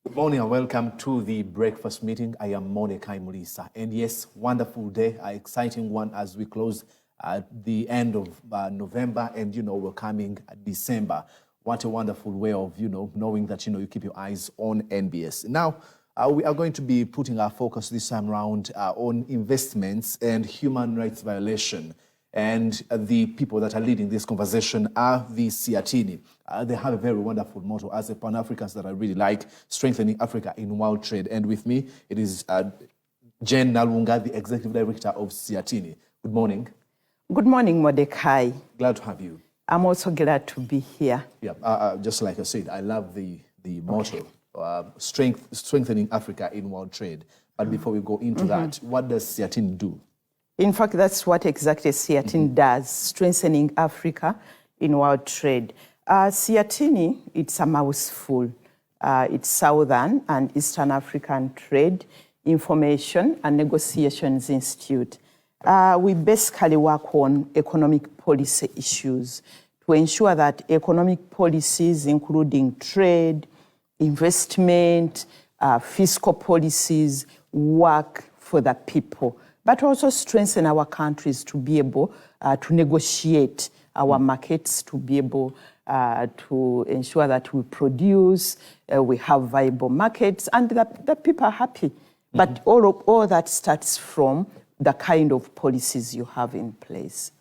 Good morning and welcome to the breakfast meeting. I am Mordecai Mulisa. And yes, wonderful day, an exciting one as we close the end of November and, we're coming December. What a wonderful way of, knowing that, you keep your eyes on NBS. Now, we are going to be putting our focus this time around on investments and human rights violation. And the people that are leading this conversation are the SEATINI. They have a very wonderful motto as a Pan-Africans that I really like, strengthening Africa in world trade. And with me, it is Jen Nalunga, the Executive Director of SEATINI. Good morning. Good morning, Mordecai. Glad to have you. I'm also glad to be here. Yeah, just like I said, I love the motto, strengthening Africa in world trade. But before we go into that, what does SEATINI do? In fact, that's what exactly SEATINI does, strengthening Africa in world trade. SEATINI, it's a mouthful. It's Southern and Eastern African Trade, Information and Negotiations Institute. We basically work on economic policy issues to ensure that economic policies, including trade, investment, fiscal policies, work for the people, but also strengthen our countries to be able to negotiate our markets, to be able to ensure that we produce, we have viable markets, and that people are happy. But all that starts from the kind of policies you have in place.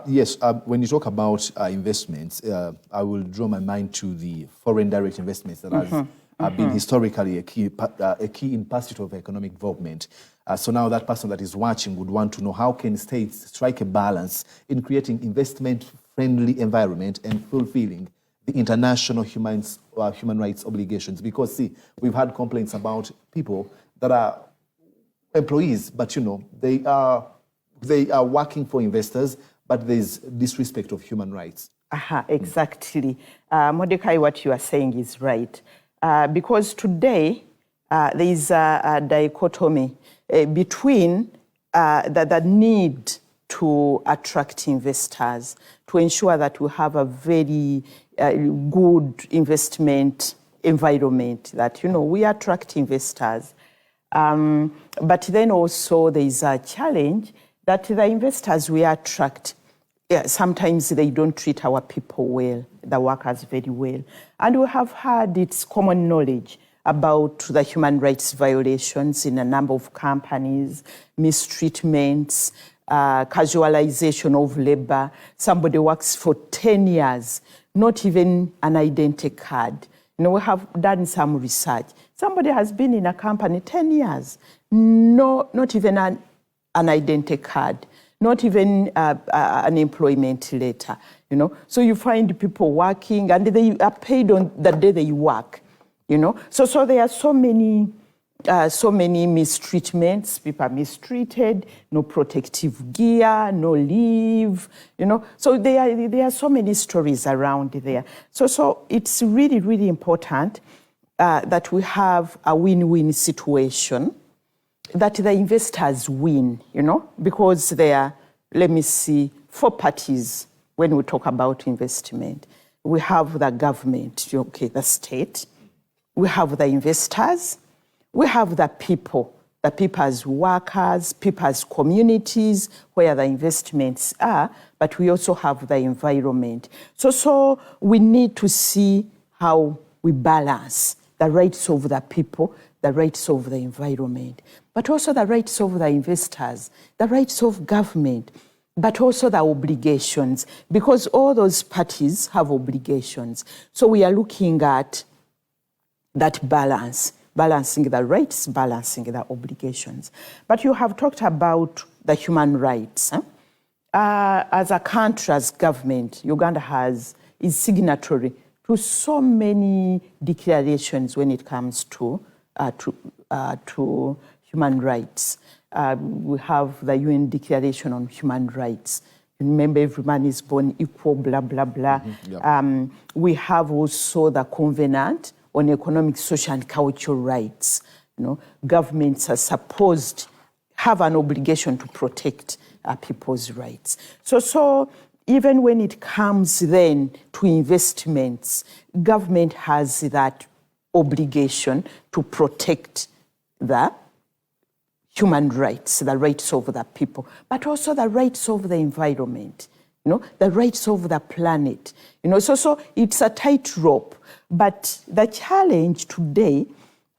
Yes, when you talk about investments, I will draw my mind to the foreign direct investments that has been historically a key in pursuit of economic development. So now that person that is watching would want to know how can states strike a balance in creating investment-friendly environment and fulfilling the international human rights obligations. Because, see, we've had complaints about people that are employees, but, they are working for investors, but there's disrespect of human rights. Exactly. Mordecai, what you are saying is right. Because today, there is a dichotomy between the need to attract investors, to ensure that we have a very good investment environment, that, we attract investors. But then also there is a challenge that the investors we attract, sometimes they don't treat our people well, the workers very well. And we have had, it's common knowledge about the human rights violations in a number of companies, mistreatments, casualization of labor. Somebody works for 10 years, not even an identity card. We have done some research. Somebody has been in a company 10 years, not even an identity card, not even an employment letter, So you find people working and they are paid on the day they work, So there are so many mistreatments. People are mistreated, no protective gear, no leave, So there are so many stories around there. So it's really, really important that we have a win-win situation, that the investors win, because there are, let me see, 4 parties when we talk about investment. We have the government, the state. We have the investors. We have the people as workers, people as communities, where the investments are, but we also have the environment. So we need to see how we balance the rights of the people, the rights of the environment, but also the rights of the investors, the rights of government, but also the obligations, because all those parties have obligations. So we are looking at that balance, balancing the rights, balancing the obligations. But you have talked about the human rights. As a country, as government, Uganda is signatory to so many declarations when it comes to human rights. We have the UN Declaration on Human Rights. Remember, every man is born equal, blah, blah, blah. We have also the Covenant on Economic, Social and Cultural Rights. Governments are supposed have an obligation to protect people's rights. So even when it comes then to investments, government has that obligation to protect the human rights, the rights of the people, but also the rights of the environment, the rights of the planet. So it's a tightrope. But the challenge today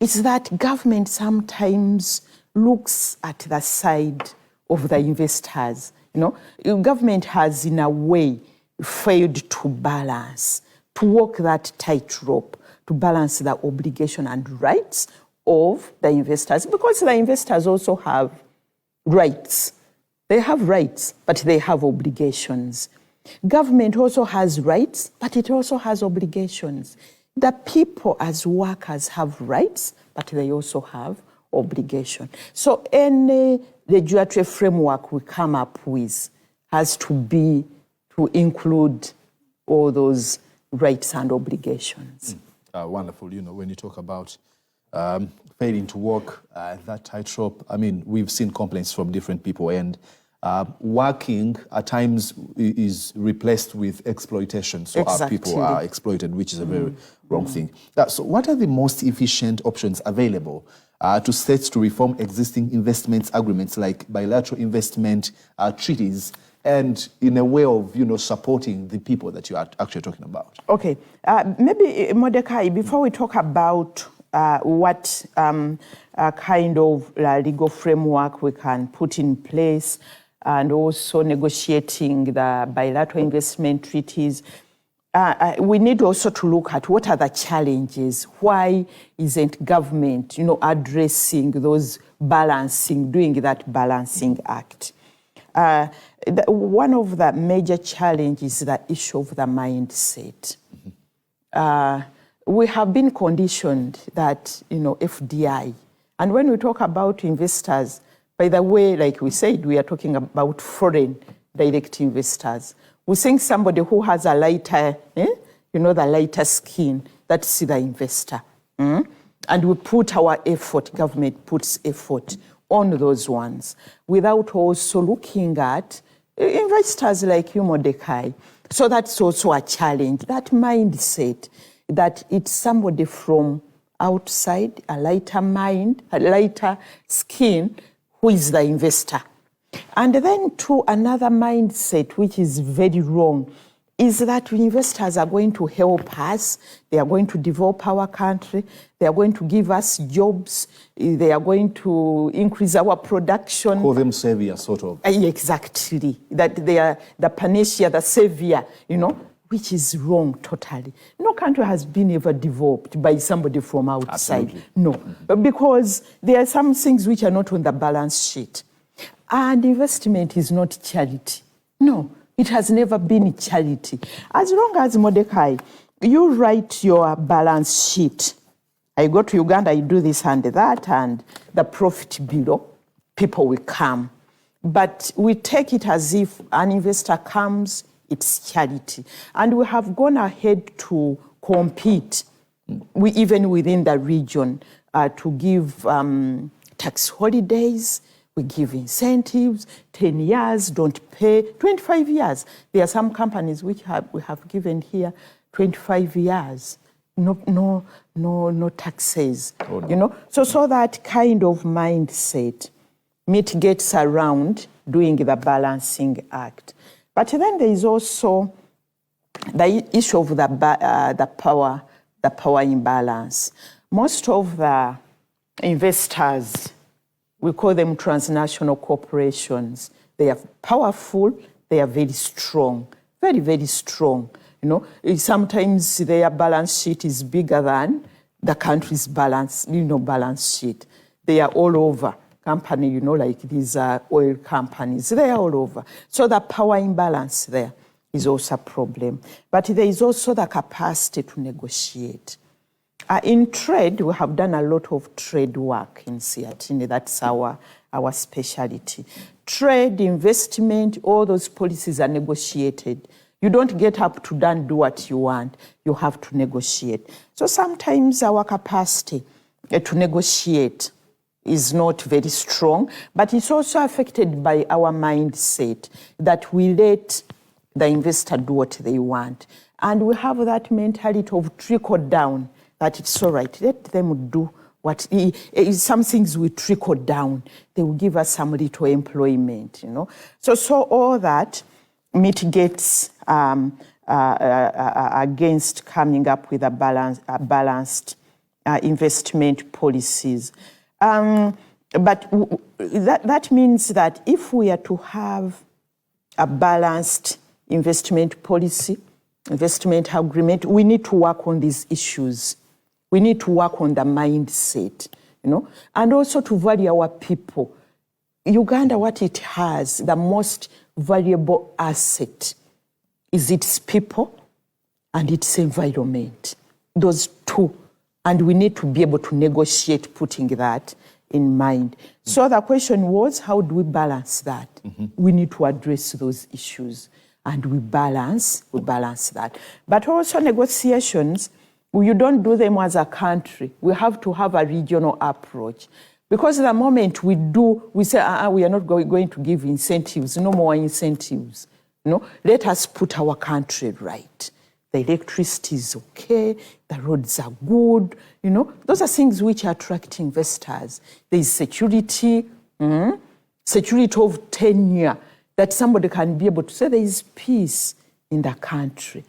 is that government sometimes looks at the side of the investors. Government has, in a way, failed to balance, to walk that tightrope, to balance the obligation and rights of the investors, because the investors also have rights. They have rights, but they have obligations. Government also has rights, but it also has obligations. The people as workers have rights, but they also have obligations. So any regulatory framework we come up with has to include all those rights and obligations. Wonderful. When you talk about failing to walk that tightrope, we've seen complaints from different people, and working at times is replaced with exploitation. So our people are exploited, which is a very wrong thing. So what are the most efficient options available to states to reform existing investments agreements like bilateral investment treaties, and in a way of supporting the people that you are actually talking about? Okay, maybe Mordecai, before we talk about what kind of legal framework we can put in place, and also negotiating the bilateral investment treaties, we need also to look at what are the challenges. Why isn't government, addressing those doing that balancing act? One of the major challenges is the issue of the mindset. We have been conditioned that, FDI, and when we talk about investors, by the way, like we said, we are talking about foreign direct investors. We think somebody who has a lighter, the lighter skin, that's the investor. And we put our effort, government puts effort on those ones, without also looking at investors like you, Mordecai. So that's also a challenge, that mindset, that it's somebody from outside, a lighter mind, a lighter skin, who is the investor. And then to another mindset, which is very wrong, is that investors are going to help us, they are going to develop our country, they are going to give us jobs, they are going to increase our production. Call them savior, sort of. Exactly, that they are the panacea, the savior, which is wrong totally. No country has been ever developed by somebody from outside. Absolutely. No, because there are some things which are not on the balance sheet. And investment is not charity. No, it has never been charity. As long as, Mordecai, you write your balance sheet, I go to Uganda, I do this and that, and the profit below, people will come. But we take it as if an investor comes, it's charity. And we have gone ahead to compete, even within the region, to give tax holidays, we give incentives, 10 years, don't pay, 25 years. There are some companies which we have given here 25 years, no taxes, oh, no. So that kind of mindset mitigates around doing the balancing act. But then there is also the issue of the power imbalance. Most of the investors, we call them transnational corporations. They are powerful, they are very strong, very, very strong. Sometimes their balance sheet is bigger than the country's balance sheet. They are all over. Company, like these oil companies, they are all over. So the power imbalance there is also a problem. But there is also the capacity to negotiate. In trade, we have done a lot of trade work in SEATINI. That's our specialty. Trade, investment, all those policies are negotiated. You don't get up to do what you want. You have to negotiate. So sometimes our capacity to negotiate is not very strong, but it's also affected by our mindset that we let the investor do what they want. And we have that mentality of trickle down, that it's all right. Let them do what, some things will trickle down. They will give us some little employment, So all that mitigates against coming up with a balanced investment policies. But that means that if we are to have a balanced investment policy, investment agreement, we need to work on these issues. We need to work on the mindset, and also to value our people. Uganda, what it has, the most valuable asset is its people and its environment. Those two. And we need to be able to negotiate putting that in mind. So the question was, how do we balance that? We need to address those issues. And we balance that. But also negotiations, you don't do them as a country. We have to have a regional approach. Because the moment we say, we are not going to give incentives, no more incentives. Let us put our country right. The electricity is okay, the roads are good, Those are things which attract investors. There is security, security of tenure, that somebody can be able to say there is peace in the country.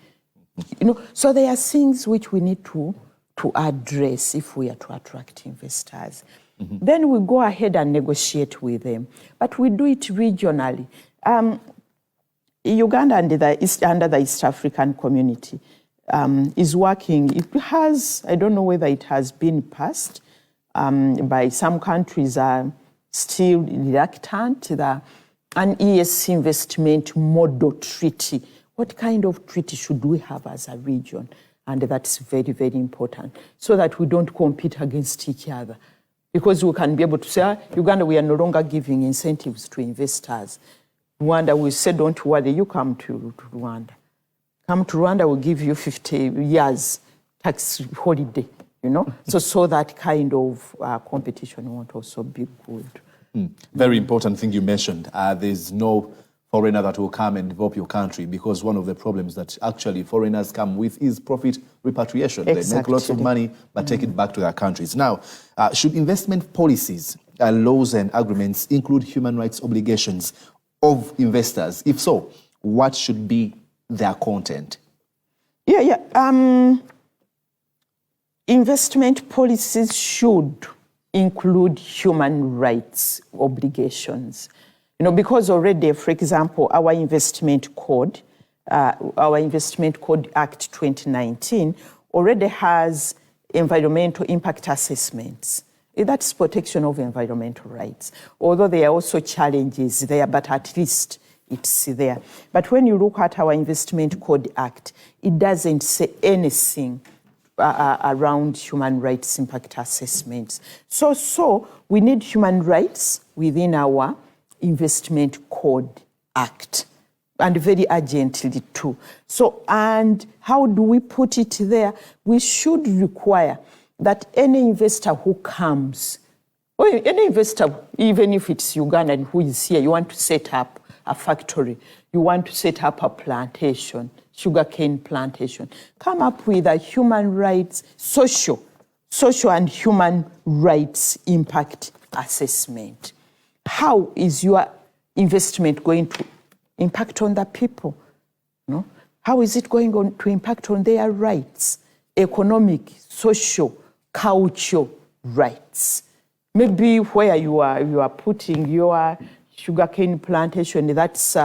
So there are things which we need to address if we are to attract investors. Then we go ahead and negotiate with them. But we do it regionally. Uganda under the East African community is working. It has, I don't know whether it has been passed by some countries are still reluctant. An ESC investment model treaty. What kind of treaty should we have as a region? And that's very, very important so that we don't compete against each other. Because we can be able to say, Uganda, we are no longer giving incentives to investors. Rwanda, we say, don't worry, you come to Rwanda. Come to Rwanda, we'll give you 50 years tax holiday, So that kind of competition won't also be good. Very important thing you mentioned. There's no foreigner that will come and develop your country, because one of the problems that actually foreigners come with is profit repatriation. Exactly. They make lots of money, but take it back to their countries. Now, should investment policies, laws and agreements include human rights obligations of investors? If so, what should be their content? Investment policies should include human rights obligations. Because already, for example, our Investment Code Act 2019 already has environmental impact assessments. That's protection of environmental rights. Although there are also challenges there, but at least it's there. But when you look at our Investment Code Act, it doesn't say anything around human rights impact assessments. So we need human rights within our Investment Code Act, and very urgently too. So, and how do we put it there? We should require that any investor who comes, or any investor, even if it's Ugandan who is here, you want to set up a factory, you want to set up a plantation, sugarcane plantation, come up with a human rights, social and human rights impact assessment. How is your investment going to impact on the people? How is it going to impact on their rights, economic, social, cultural rights? Maybe where you are putting your sugarcane plantation, that's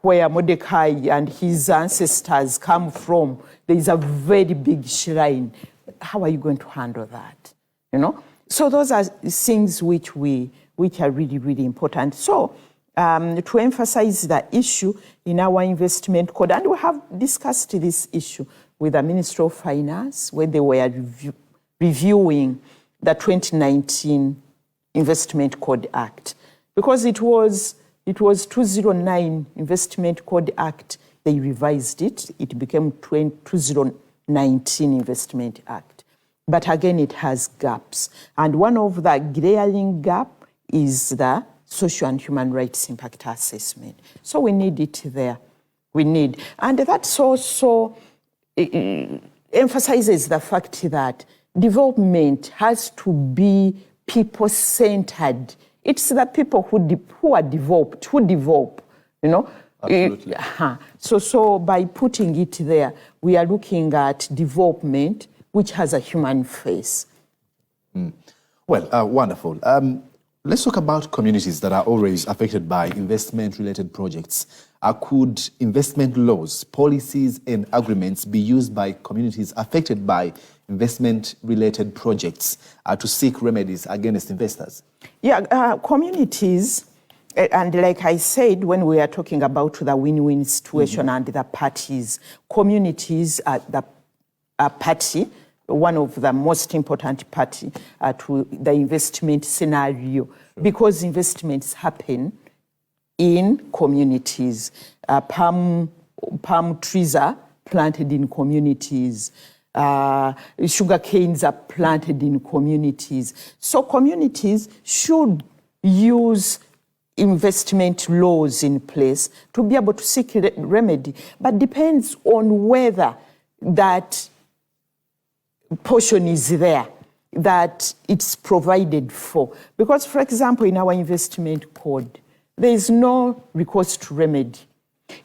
where Mordecai and his ancestors come from. There is a very big shrine. How are you going to handle that? So those are things which are really, really important. So to emphasize the issue in our investment code, and we have discussed this issue with the Ministry of Finance when they were reviewing the 2019 Investment Code Act, because it was 2009 Investment Code Act. They revised it. It became 2019 Investment Act. But again, it has gaps. And one of the glaring gap is the social and human rights impact assessment. So we need it there. And that's also emphasizes the fact that development has to be people-centered. It's the people who are developed, who develop, you know. Absolutely. So by putting it there, we are looking at development which has a human face. Well, wonderful. Let's talk about communities that are always affected by investment-related projects. Could investment laws, policies, and agreements be used by communities affected by investment-related projects to seek remedies against investors? Yeah, communities, and like I said, when we are talking about the win-win situation and the parties, communities are the party, one of the most important party to the investment scenario, because investments happen in communities. Palm trees are planted in communities. Sugar canes are planted in communities. So communities should use investment laws in place to be able to seek remedy, but depends on whether that portion is there, that it's provided for. Because, for example, in our investment code, there is no recourse to remedy.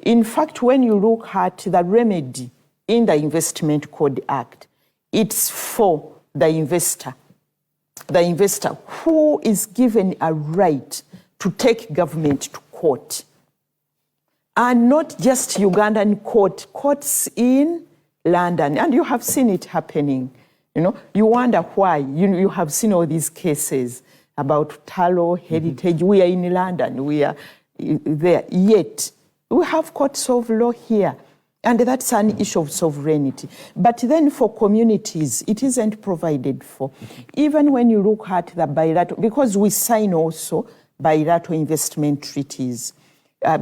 In fact, when you look at the remedy in the Investment Code Act, it's for the investor who is given a right to take government to court. And not just Ugandan courts in London. And you have seen it happening. You know, you wonder why. You have seen all these cases about Talo, Heritage. We are in London. We are there. Yet, we have courts of law here. And that's an issue of sovereignty. But then for communities, it isn't provided for. Even when you look at the bilateral, because we sign also bilateral investment treaties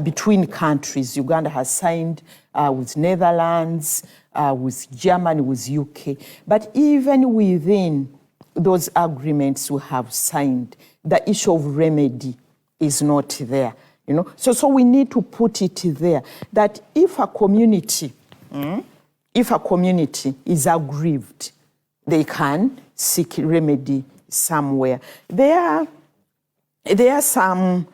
between countries. Uganda has signed with Netherlands, with Germany, with UK. But even within those agreements we have signed, the issue of remedy is not there. You know? So we need to put it there that if a community is aggrieved, they can seek remedy somewhere. There are some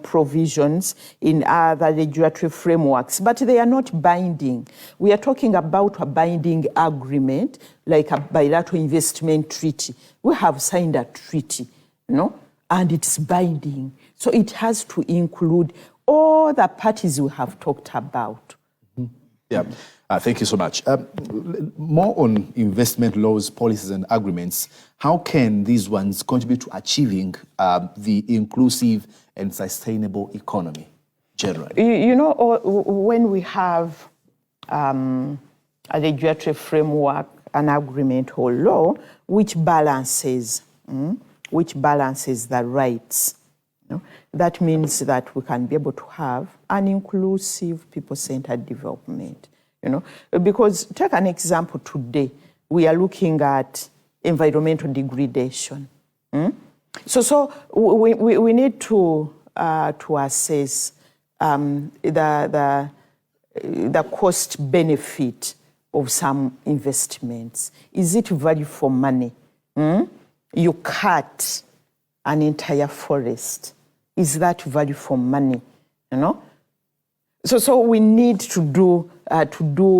provisions in other regulatory frameworks, but they are not binding. We are talking about a binding agreement, like a bilateral investment treaty. We have signed a treaty, you know, and it's binding. So it has to include all the parties we have talked about. Yeah, thank you so much. More on investment laws, policies, and agreements. How can these ones contribute to achieving the inclusive and sustainable economy generally? You know, when we have a regulatory framework, an agreement or law, which balances the rights, you know, that means that we can be able to have an inclusive, people-centered development. You know, because take an example today, we are looking at environmental degradation. So we need to assess the cost benefit of some investments. Is it value for money? You cut an entire forest. Is that value for money? You know. So we need to do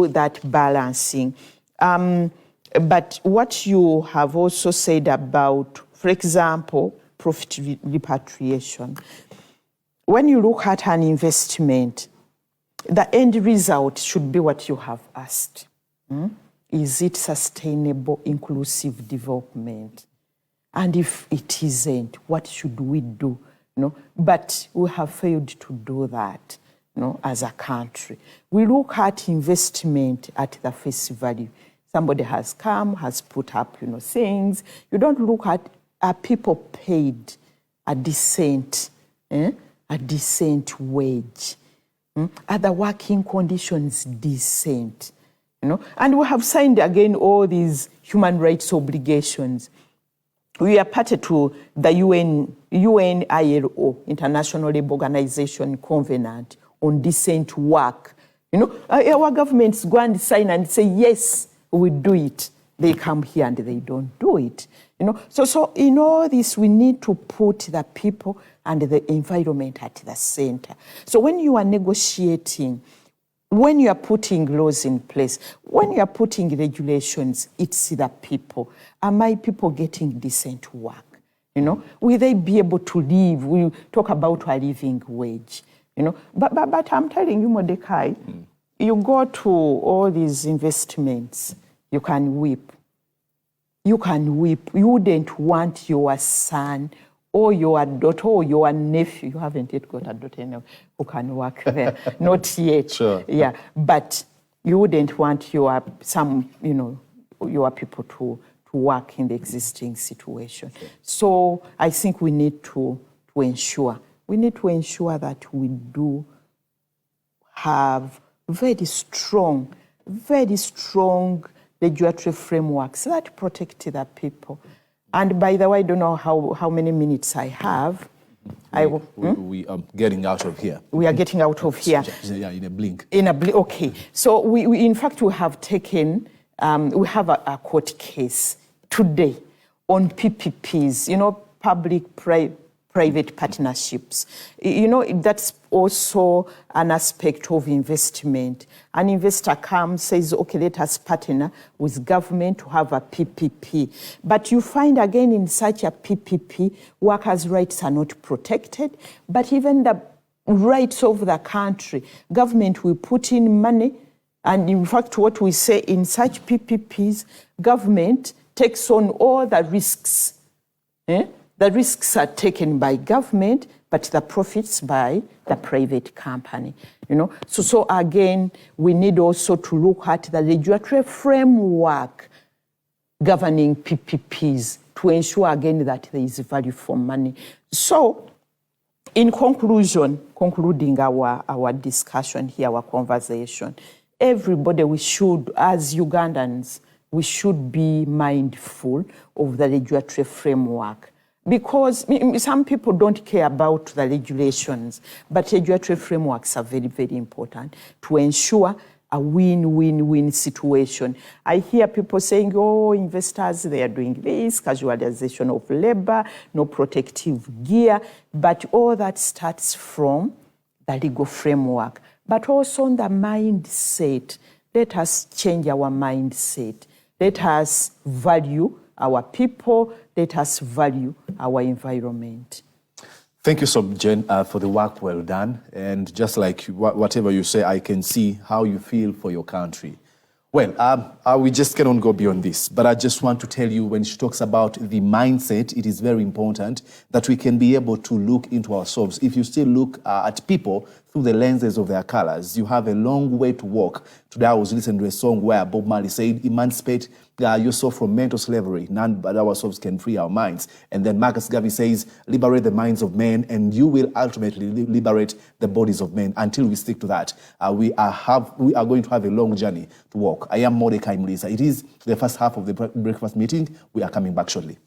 that balancing. But what you have also said about, for example, profit repatriation. When you look at an investment, the end result should be what you have asked. Is it sustainable, inclusive development? And if it isn't, what should we do? You know? But we have failed to do that. You know, as a country, we look at investment at the face value. Somebody has come, has put up, you know, things. You don't look at, are people paid a decent wage? Are the working conditions decent? You know, and we have signed again all these human rights obligations. We are party to the UNILO, International Labour Organization Covenant on decent work, Our governments go and sign and say, yes, we do it. They come here and they don't do it. So in all this, we need to put the people and the environment at the center. So when you are negotiating, when you are putting laws in place, when you are putting regulations, it's the people. Are my people getting decent work? Will they be able to live? We talk about a living wage. But I'm telling you, Mordecai, you go to all these investments, you can weep. You can weep. You wouldn't want your son or your daughter or your nephew. You haven't yet got a daughter who can work there. Not yet. Sure. Yeah. But you wouldn't want your people to work in the existing situation. Okay. So I think we need to ensure that we do have very strong regulatory frameworks that protect the people. And by the way, I don't know how many minutes I have. We are getting out of here. We are getting out of here. Yeah, in a blink. Okay. So we in fact, we have taken, we have a court case today on PPPs, public-private partnerships. That's also an aspect of investment. An investor comes, says, okay, let us partner with government to have a PPP. But you find again in such a PPP, workers' rights are not protected, but even the rights of the country, government will put in money. And in fact, what we say in such PPPs, government takes on all the risks. The risks are taken by government, but the profits by the private company. So again, we need also to look at the regulatory framework governing PPPs to ensure again that there is value for money. So, in concluding our discussion here, our conversation, everybody, we should, as Ugandans, we should be mindful of the regulatory framework. Because some people don't care about the regulations, but regulatory frameworks are very, very important to ensure a win-win-win situation. I hear people saying, oh, investors, they are doing this, casualization of labor, no protective gear, but all that starts from the legal framework. But also on the mindset, let us change our mindset. Let us value our people, let us value our environment. Thank you so much, Jen, for the work well done. And just like whatever you say, I can see how you feel for your country. Well, we just cannot go beyond this, but I just want to tell you, when she talks about the mindset, it is very important that we can be able to look into ourselves. If you still look at people through the lenses of their colors, you have a long way to walk. Today I was listening to a song where Bob Marley said, emancipate yourself from mental slavery. None but ourselves can free our minds. And then Marcus Garvey says, liberate the minds of men and you will ultimately liberate the bodies of men. Until we stick to that, we are going to have a long journey to walk. I am Mordecai Mulisa. It is the first half of the breakfast meeting. We are coming back shortly.